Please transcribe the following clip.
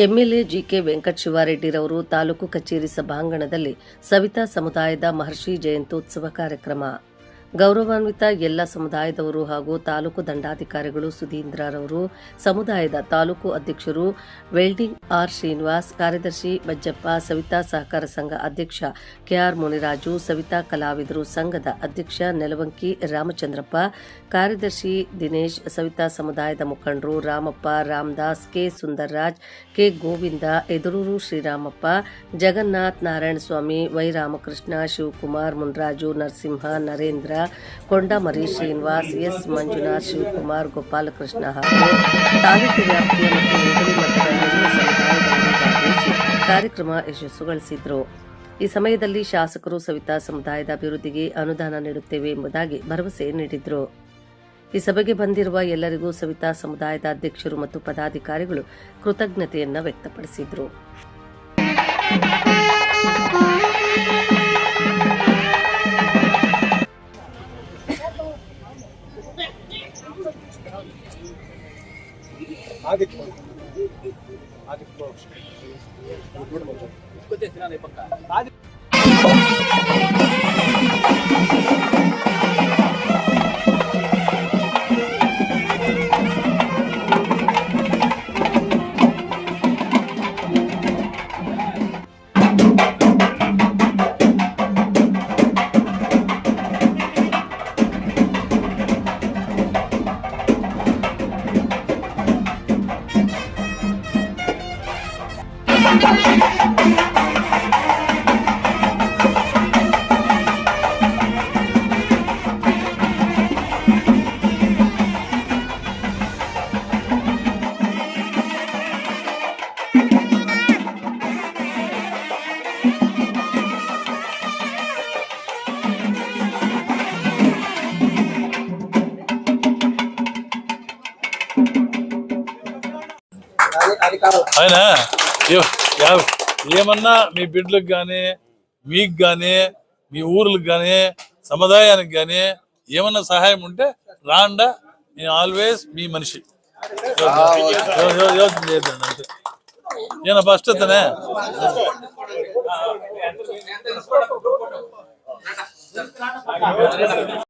MLA GK ವೆಂಕಟಶಿವಾರೆಡ್ಡಿರವರು taluk ಕಚೇರಿ ಸಭಾಂಗಣದಲ್ಲಿ ಸವಿತಾ ಸಮುದಾಯದ ಮಹರ್ಷಿ ಜಯಂತ್ಯೋತ್ಸವ ಕಾರ್ಯಕ್ರಮ. ಗೌರವಾನ್ವಿತ ಎಲ್ಲ ಸಮುದಾಯದವರು ಹಾಗೂ ತಾಲೂಕು ದಂಡಾಧಿಕಾರಿಗಳು ಸುಧೀಂದ್ರರವರು, ಸಮುದಾಯದ ತಾಲೂಕು ಅಧ್ಯಕ್ಷರು ವೆಲ್ಡಿಂಗ್ ಆರ್ ಶ್ರೀನಿವಾಸ್, ಕಾರ್ಯದರ್ಶಿ ಬಜ್ಜಪ್ಪ, ಸವಿತಾ ಸಹಕಾರ ಸಂಘ ಅಧ್ಯಕ್ಷ ಕೆಆರ್ ಮುನಿರಾಜು, ಸವಿತಾ ಕಲಾವಿದರು ಸಂಘದ ಅಧ್ಯಕ್ಷ ನೆಲವಂಕಿ ರಾಮಚಂದ್ರಪ್ಪ, ಕಾರ್ಯದರ್ಶಿ ದಿನೇಶ್, ಸವಿತಾ ಸಮುದಾಯದ ಮುಖಂಡರು Ramappa, Ramdas, K Sundarraj, K Govinda, Eduruuru Sriramappa, Jagannath, Narayanaswamy, Y Ramakrishna, Shivakumar, Munraju, Narasimha, Narendra, Kondamari Srinivas, S Manjunath, Shivakumar, Gopalakrishna ಹಾಗೂ ತಾಲೂಕು ವ್ಯಾಪ್ತಿಯ ಮತ್ತು ಹೋಬಳಿ ಮಟ್ಟದ ಎಲ್ಲ ಸಮುದಾಯದವರು ಭಾಗವಹಿಸಿ ಕಾರ್ಯಕ್ರಮ ಯಶಸ್ಸುಗೊಳಿಸಿದರು. ಈ ಸಮಯದಲ್ಲಿ ಶಾಸಕರು ಸವಿತಾ ಸಮುದಾಯದ ಅಭಿವೃದ್ಧಿಗೆ ಅನುದಾನ ನೀಡುತ್ತೇವೆ ಎಂಬುದಾಗಿ ಭರವಸೆ ನೀಡಿದರು. ಈ ಸಭೆಗೆ ಬಂದಿರುವ ಎಲ್ಲರಿಗೂ ಸವಿತಾ ಸಮುದಾಯದ ಅಧ್ಯಕ್ಷರು ಮತ್ತು ಪದಾಧಿಕಾರಿಗಳು ಕೃತಜ್ಞತೆಯನ್ನು ವ್ಯಕ್ತಪಡಿಸಿದರು. అయినా ఏమన్నా మీ బిడ్డలకు కానీ మీకు కానీ మీ ఊర్లకు కానీ సముదాయానికి కానీ ఏమన్నా సహాయం ఉంటే రాండా, నేను ఆల్వేస్ మీ మనిషి. యోచన చేద్దాం అంతే. ఈయన ఫస్ట్ అతనే